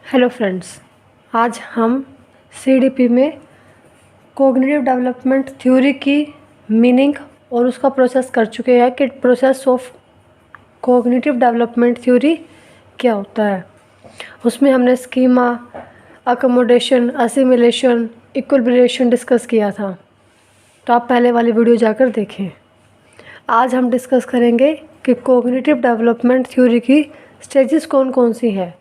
Hello friends, आज हम CDP में कॉग्निटिव डेवलपमेंट थ्योरी की मीनिंग और उसका प्रोसेस कर चुके हैं कि process of cognitive development theory क्या होता है। उसमें हमने schema, accommodation, assimilation, equilibration discuss किया था, तो आप पहले वाली वीडियो जाकर देखें। आज हम डिस्कस करेंगे कि कॉग्निटिव डेवलपमेंट थ्योरी की स्टेजेस कौन कौन सी है।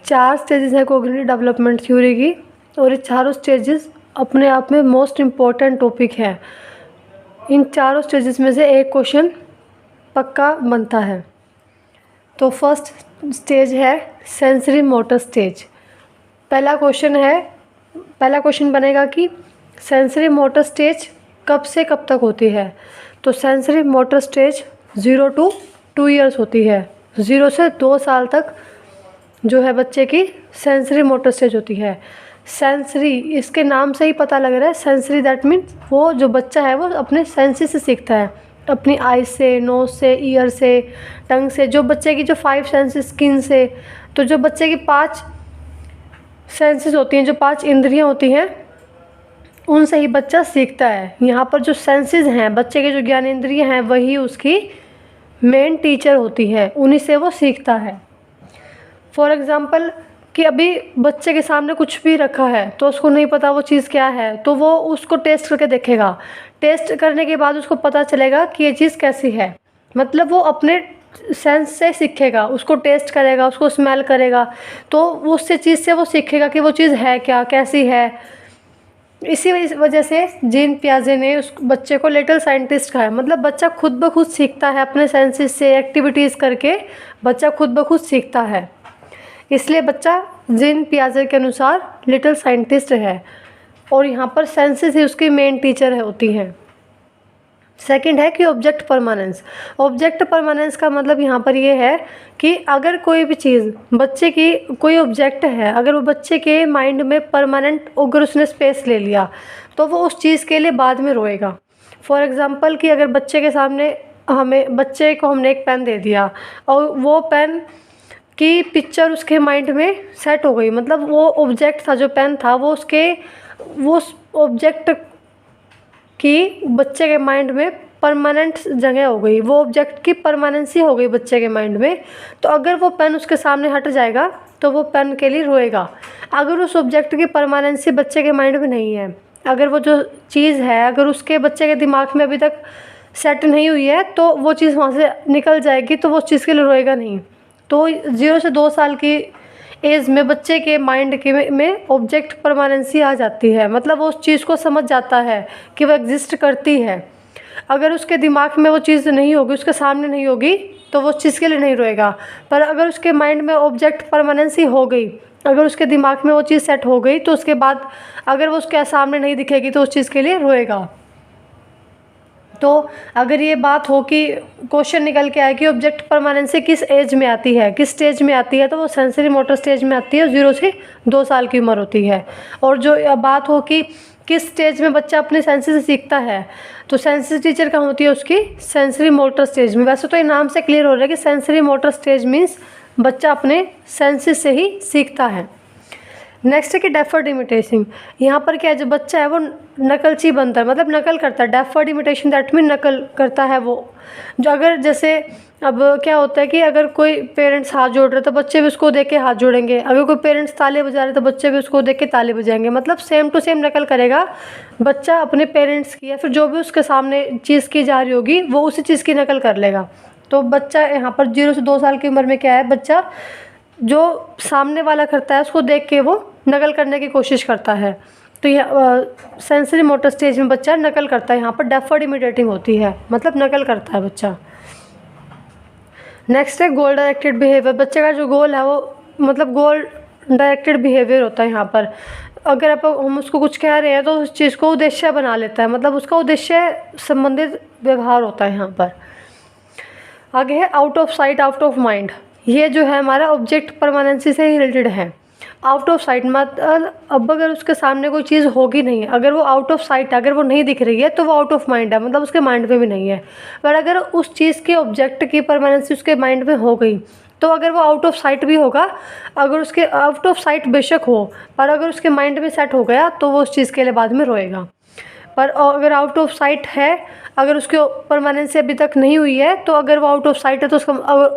4 स्टेजेस हैं कॉग्निटिव डेवलपमेंट थ्योरी की, और ये चारों स्टेजेस अपने आप में मोस्ट इम्पॉर्टेंट टॉपिक है। इन चारों स्टेजेस में से एक क्वेश्चन पक्का बनता है। तो फर्स्ट स्टेज है सेंसरी मोटर स्टेज। पहला क्वेश्चन बनेगा कि सेंसरी मोटर स्टेज कब से कब तक होती है। तो sensory motor stage 0 to 2 years होती है। 0 से 2 साल तक जो है बच्चे की सेंसरी मोटर स्टेज होती है। सेंसरी, इसके नाम से ही पता लग रहा है। सेंसरी दैट मीन्स वो जो बच्चा है वो अपने सेंसेस से सीखता है, अपनी आइज से, नोज से, ईयर से, टंग से। जो बच्चे की जो 5 सेंसेस, स्किन से, तो जो बच्चे की 5 सेंसेस होती हैं, जो 5 इंद्रियां होती हैं, उनसे ही बच्चा सीखता है। यहाँ पर जो सेंसेस हैं, बच्चे के जो ज्ञानेंद्रियां हैं, वही उसकी मेन टीचर होती है, उन्हीं से वो सीखता है। फॉर एग्ज़ाम्पल कि अभी बच्चे के सामने कुछ भी रखा है तो उसको नहीं पता वो चीज़ क्या है, तो वो उसको टेस्ट करके देखेगा। टेस्ट करने के बाद उसको पता चलेगा कि ये चीज़ कैसी है। मतलब वो अपने सेंस से सीखेगा, उसको टेस्ट करेगा, उसको स्मेल करेगा, तो उससे चीज़ से वो सीखेगा कि वो चीज़ है क्या, कैसी है। इसी वजह से जीन पियाजे ने उस बच्चे को लिटिल साइंटिस्ट कहा है। मतलब बच्चा खुद ब खुद सीखता है, अपने सेंसेस से एक्टिविटीज़ करके बच्चा खुद ब खुद सीखता है। इसलिए बच्चा जीन पियाजे के अनुसार लिटिल साइंटिस्ट है, और यहाँ पर सेंसेस ही उसकी मेन टीचर होती हैं। सेकंड है कि ऑब्जेक्ट परमानेंस। ऑब्जेक्ट परमानेंस का मतलब यहाँ पर ये है कि अगर कोई भी चीज़ बच्चे की, कोई ऑब्जेक्ट है, अगर वो बच्चे के माइंड में परमानेंट, अगर उसने स्पेस ले लिया, तो वो उस चीज़ के लिए बाद में रोएगा। फॉर एग्ज़ाम्पल कि अगर बच्चे को हमने एक पेन दे दिया और वो पेन की पिक्चर उसके माइंड में सेट हो गई, मतलब वो ऑब्जेक्ट था, जो पेन था, वो ऑब्जेक्ट की बच्चे के माइंड में परमानेंट जगह हो गई, वो ऑब्जेक्ट की परमानेंसी हो गई बच्चे के माइंड में। तो अगर वो पेन उसके सामने हट जाएगा तो वो पेन के लिए रोएगा। अगर उस ऑब्जेक्ट की परमानेंसी बच्चे के माइंड में नहीं है, अगर वो जो चीज़ है अगर उसके बच्चे के दिमाग में अभी तक सेट नहीं हुई है, तो वो चीज़ वहाँ से निकल जाएगी, तो वो उस चीज़ के लिए रोएगा नहीं। तो 0 से 2 साल की एज में बच्चे के माइंड के में ऑब्जेक्ट परमानेंसी आ जाती है। मतलब वो उस चीज़ को समझ जाता है कि वो एग्जिस्ट करती है। अगर उसके दिमाग में वो चीज़ नहीं होगी, उसके सामने नहीं होगी, तो वो उस चीज़ के लिए नहीं रोएगा। पर अगर उसके माइंड में ऑब्जेक्ट परमानेंसी हो गई, अगर उसके दिमाग में वो चीज़ सेट हो गई, तो उसके बाद अगर वो उसके सामने नहीं दिखेगी तो उस चीज़ के लिए रोएगा। तो अगर ये बात हो कि क्वेश्चन निकल के आए कि ऑब्जेक्ट परमानेंसी किस एज में आती है, किस स्टेज में आती है, तो वो सेंसरी मोटर स्टेज में आती है। 0 से 2 साल की उम्र होती है। और जो बात हो कि किस स्टेज में बच्चा अपने सेंसेस से सीखता है, तो सेंसेस टीचर कहाँ होती है उसकी, सेंसरी मोटर स्टेज में। वैसे तो ये नाम से क्लियर हो रहा है कि सेंसरी मोटर स्टेज मीन्स बच्चा अपने सेंसेस से ही सीखता है। नेक्स्ट है कि डेफर्ड इमिटेशन। यहाँ पर क्या है, जो बच्चा है वो नकलची बनता है, मतलब नकल करता है। डेफर्ड इमिटेशन दैट मीन नकल करता है वो। जो अगर जैसे अब क्या होता है कि अगर कोई पेरेंट्स हाथ जोड़ रहे तो बच्चे भी उसको देख के हाथ जोड़ेंगे। अगर कोई पेरेंट्स ताली बजा रहे तो बच्चे भी उसको देख के ताली बजाएंगे। मतलब सेम टू सेम नकल करेगा बच्चा अपने पेरेंट्स की, या फिर जो भी उसके सामने चीज़ की जा रही होगी वो उसी चीज़ की नकल कर लेगा। तो बच्चा यहाँ पर 0 से 2 साल की उम्र में क्या है, बच्चा जो सामने वाला करता है उसको देख के वो नकल करने की कोशिश करता है। तो यह सेंसरी मोटर स्टेज में बच्चा नकल करता है। यहाँ पर डेफर्ड इमिटेटिंग होती है, मतलब नकल करता है बच्चा। नेक्स्ट है गोल डायरेक्टेड बिहेवियर। बच्चे का जो गोल है वो, मतलब गोल डायरेक्टेड बिहेवियर होता है। यहाँ पर अगर हम उसको कुछ कह रहे हैं तो उस चीज़ को उद्देश्य बना लेता है, मतलब उसका उद्देश्य संबंधित व्यवहार होता है। यहाँ पर आगे है out of sight out of mind. ये जो है हमारा ऑब्जेक्ट परमानेंसी से ही रिलेटेड है। आउट ऑफ साइट मतलब अब अगर उसके सामने कोई चीज़ होगी नहीं, अगर वो आउट ऑफ साइट, अगर वो नहीं दिख रही है तो वो आउट ऑफ माइंड है, मतलब उसके माइंड में भी नहीं है। पर अगर उस चीज़ के ऑब्जेक्ट की परमानेंसी उसके माइंड में हो गई, तो अगर वो आउट ऑफ साइट भी होगा, अगर उसके आउट ऑफ साइट बेशक हो, पर अगर उसके माइंड में सेट हो गया तो वो उस चीज़ के लिए बाद में रोएगा। पर अगर आउट ऑफ साइट है, अगर उसके परमानेंसी अभी तक नहीं हुई है, तो अगर वो आउट ऑफ साइट है तो उसका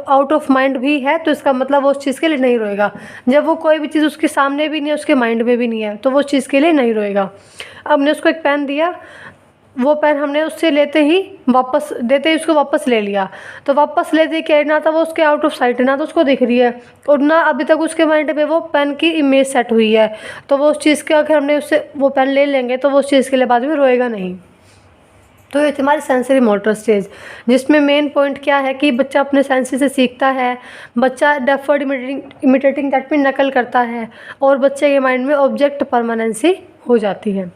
आउट ऑफ माइंड भी है, तो इसका मतलब वो उस चीज़ के लिए नहीं रोएगा। जब वो कोई भी चीज़ उसके सामने भी नहीं है, उसके माइंड में भी नहीं है, तो वो उस चीज़ के लिए नहीं रोएगा। अब हमने उसको एक पेन दिया, वो पेन हमने उससे लेते ही वापस देते ही उसको वापस ले लिया, तो वापस लेते ही क्या, ना तो वो उसके आउट ऑफ साइट है, ना तो उसको दिख रही है, और ना अभी तक उसके माइंड में वो पेन की इमेज सेट हुई है। तो वो उस चीज़ के, अगर हमने उससे वो पेन ले लेंगे तो वो उस चीज़ के लिए बाद में रोएगा नहीं। तो ये हमारी सेंसरी मोटर स्टेज, जिसमें मेन पॉइंट क्या है कि बच्चा अपने सेंसी से सीखता है, बच्चा डेफर्ड इमिटेटिंग दैट मीन नकल करता है, और बच्चे के माइंड में ऑब्जेक्ट परमानेंसी हो जाती है।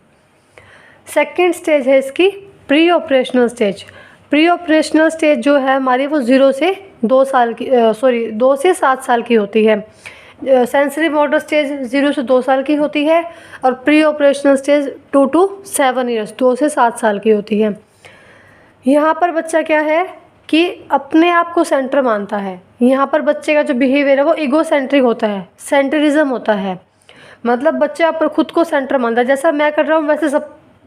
सेकेंड स्टेज है इसकी pre operational stage. Pre operational stage जो है हमारी, वो 0 से 2 साल की 2 से 7 साल की होती है। सेंसरी मोटर स्टेज 0 से 2 साल की होती है, और pre operational stage 2 to 7 years 2 से 7 साल की होती है। यहाँ पर बच्चा क्या है कि अपने आप को सेंटर मानता है। यहाँ पर बच्चे का जो बिहेवियर है वो ईगो सेंट्रिक होता है, सेंटरिज्म होता है। मतलब बच्चा पर खुद को सेंटर मानता है, जैसा मैं कर रहा हूँ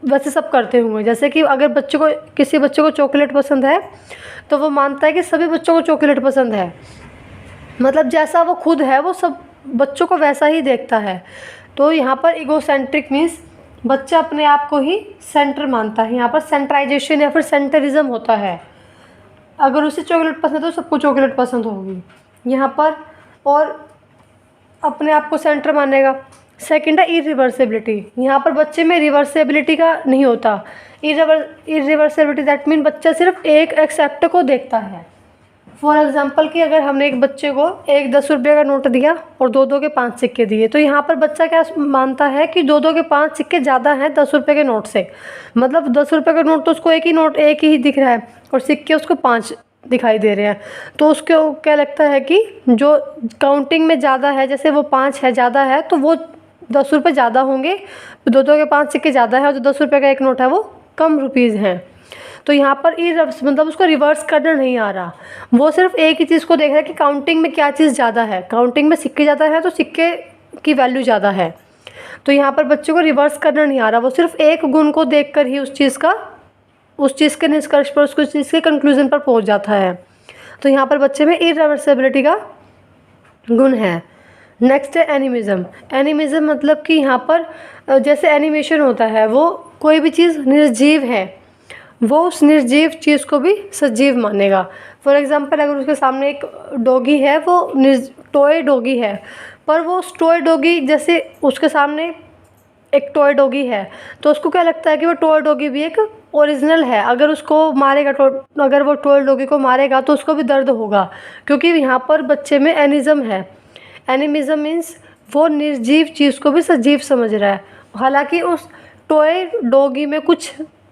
वैसे सब करते होंगे। जैसे कि अगर किसी बच्चे को चॉकलेट पसंद है, तो वो मानता है कि सभी बच्चों को चॉकलेट पसंद है। मतलब जैसा वो खुद है वो सब बच्चों को वैसा ही देखता है। तो यहाँ पर ईगोसेंट्रिक मीन्स बच्चा अपने आप को ही सेंटर मानता है। यहाँ पर सेंट्राइजेशन या फिर सेंटरिज्म होता है। अगर उसे चॉकलेट पसंद है तो सबको चॉकलेट पसंद होगी यहाँ पर, और अपने आप को सेंटर मानेगा। सेकंड है इरिवर्सिबिलिटी। यहाँ पर बच्चे में रिवर्सिबिलिटी का नहीं होता। इरिवर्सिबिलिटी दैट मीन बच्चा सिर्फ एक एक्सेप्ट को देखता है। फॉर एग्जांपल कि अगर हमने एक बच्चे को एक 10 रुपये का नोट दिया और 2 के 5 सिक्के दिए, तो यहाँ पर बच्चा क्या मानता है कि 2 के 5 सिक्के ज़्यादा हैं 10 रुपये के नोट से। मतलब 10 रुपये का नोट तो उसको एक ही दिख रहा है, और सिक्के उसको 5 दिखाई दे रहे हैं। तो उसको क्या लगता है कि जो काउंटिंग में ज़्यादा है, जैसे वो 5 है ज़्यादा है, तो वो 10 रुपये ज़्यादा होंगे। 2 के 5 सिक्के ज़्यादा है, और जो 10 रुपये का एक नोट है वो कम रुपीज़ हैं। तो यहाँ पर मतलब उसको रिवर्स करना नहीं आ रहा, वो सिर्फ एक ही चीज़ को देख रहा है कि काउंटिंग में क्या चीज़ ज़्यादा है। काउंटिंग में सिक्के ज़्यादा है तो सिक्के की वैल्यू ज़्यादा है। तो यहाँ पर बच्चे को रिवर्स करना नहीं आ रहा, वो सिर्फ एक गुण को देखकर ही उस चीज़ के निष्कर्ष पर, उस चीज़ के कंक्लूजन पर पहुँच जाता है। तो यहाँ पर बच्चे में इरिवर्सिबिलिटी का गुण है। नेक्स्ट है एनिमिज्म। एनिमिज्म मतलब कि यहाँ पर जैसे एनिमेशन होता है, वो कोई भी चीज़ निर्जीव है, वो उस निर्जीव चीज़ को भी सजीव मानेगा। फॉर एग्ज़ाम्पल अगर उसके सामने एक डॉगी है, वो टॉय डॉगी है, पर वो उस टॉय डॉगी जैसे उसके सामने एक टॉय डॉगी है, तो उसको क्या लगता है कि वो टॉय डॉगी भी एक ओरिजिनल है। अगर उसको मारेगा, अगर वो टॉय डॉगी को मारेगा तो उसको भी दर्द होगा, क्योंकि यहाँ पर बच्चे में एनिज्म है। एनिमिज्म मीन्स वो निर्जीव चीज़ को भी सजीव समझ रहा है। हालांकि उस टॉय डॉगी में कुछ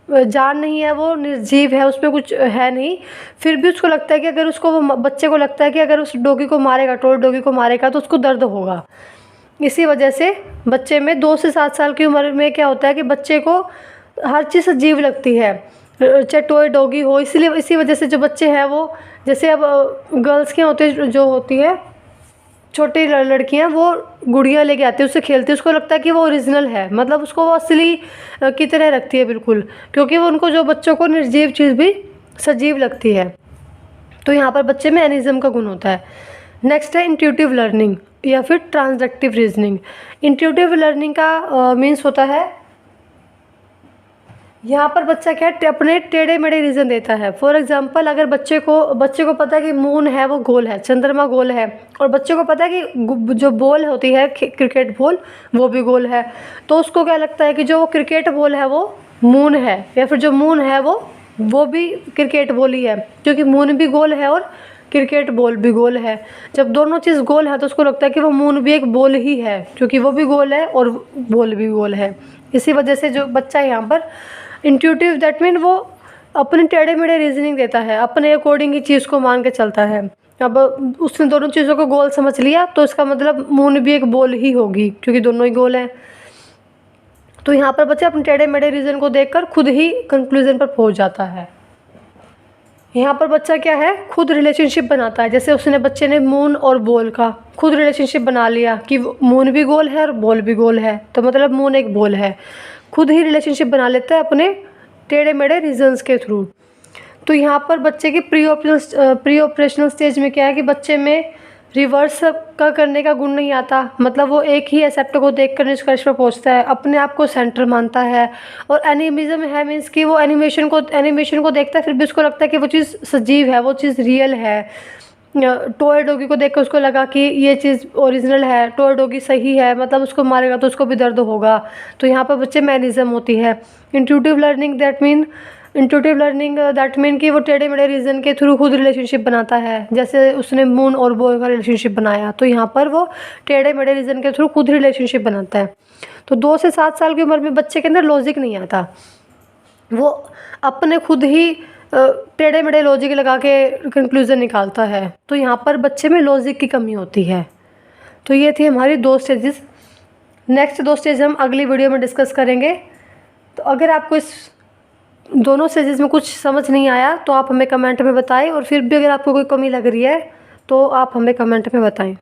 जान नहीं है, वो निर्जीव है, उसमें कुछ है नहीं, फिर भी उसको लगता है कि अगर उसको, वो बच्चे को लगता है कि अगर उस डॉगी को मारेगा, टॉय डॉगी को मारेगा, तो उसको दर्द होगा। इसी वजह से बच्चे में 2 से 7 साल की उम्र में क्या होता है कि बच्चे को हर चीज़ अजीब लगती है, चाहे टॉय डॉगी हो। इसलिए इसी वजह से जो बच्चे हैं वो, जैसे अब गर्ल्स के होते जो होती है छोटी लड़कियां, वो गुड़िया लेके आती है, उससे खेलती है, उसको लगता है कि वो ओरिजिनल है, मतलब उसको वो असली की तरह रखती है बिल्कुल, क्योंकि वो उनको, जो बच्चों को निर्जीव चीज़ भी सजीव लगती है। तो यहाँ पर बच्चे में एनिज्म का गुण होता है। नेक्स्ट है इंट्यूटिव लर्निंग या फिर ट्रांसडक्टिव रीजनिंग। इंट्यूटिव लर्निंग का मीन्स होता है, यहाँ पर बच्चा क्या है, अपने टेढ़े मेढ़े रीज़न देता है। फॉर एग्जांपल अगर बच्चे को पता है कि मून है वो गोल है, चंद्रमा गोल है, और बच्चे को पता है कि जो बॉल होती है क्रिकेट बॉल वो भी गोल है, तो उसको क्या लगता है कि जो क्रिकेट बॉल है वो मून है, या फिर जो मून है वो भी क्रिकेट बॉल ही है, क्योंकि मून भी गोल है और क्रिकेट बॉल भी गोल है। जब दोनों चीज़ गोल है तो उसको लगता है कि वो मून भी एक बॉल ही है, क्योंकि वो भी गोल है और बॉल भी गोल है। इसी वजह से जो बच्चा यहाँ पर इंट्यूटिव दैट मीन वो अपने टेढ़े मेढ़े रीजनिंग देता है, अपने अकॉर्डिंग ही चीज़ को मान के चलता है। अब उसने दोनों चीज़ों को गोल समझ लिया, तो इसका मतलब मून भी एक बॉल ही होगी, क्योंकि दोनों ही गोल हैं। तो यहाँ पर बच्चा अपने टेढ़े मेढ़े रीजन को देखकर खुद ही कंक्लूजन पर पहुँच जाता है। यहाँ पर बच्चा क्या है, खुद रिलेशनशिप बनाता है। जैसे बच्चे ने मून और बॉल का खुद रिलेशनशिप बना लिया कि मून भी गोल है और बॉल भी गोल है, तो मतलब मून एक बॉल है। खुद ही रिलेशनशिप बना लेता है अपने टेढ़े मेढ़े रीजंस के थ्रू। तो यहाँ पर बच्चे की प्री ऑपरेशनल स्टेज में क्या है कि बच्चे में रिवर्स का करने का गुण नहीं आता, मतलब वो एक ही एसेप्ट को देख कर निष्कर्ष पर पहुँचता है, अपने आप को सेंटर मानता है। और एनिमिज्म है मीन्स कि वो एनिमेशन को देखता है, फिर भी उसको लगता है कि वो चीज़ सजीव है, वो चीज़ रियल है। टॉय डॉगी को देखकर उसको लगा कि ये चीज़ ओरिजिनल है, टॉय डॉगी सही है, मतलब उसको मारेगा तो उसको भी दर्द होगा। तो यहाँ पर बच्चे में एनिज्म होती है। इंट्यूटिव लर्निंग दैट मीन कि वो टेढ़े मेढ़े रीज़न के थ्रू खुद रिलेशनशिप बनाता है। जैसे उसने मून और बॉय का रिलेशनशिप बनाया, तो यहाँ पर वो टेढ़े मेढ़े रीज़न के थ्रू खुद रिलेशनशिप बनाता है। तो 2 से 7 साल की उम्र में बच्चे के अंदर लॉजिक नहीं आता, वो अपने खुद ही टेढ़े मेढ़े लॉजिक लगा के कंक्लूज़न निकालता है। तो यहाँ पर बच्चे में लॉजिक की कमी होती है। तो ये थी हमारी 2 स्टेजेस। नेक्स्ट 2 स्टेज हम अगली वीडियो में डिस्कस करेंगे। तो अगर आपको इस दोनों स्टेजेस में कुछ समझ नहीं आया तो आप हमें कमेंट में बताएं, और फिर भी अगर आपको कोई कमी लग रही है तो आप हमें कमेंट में बताएं।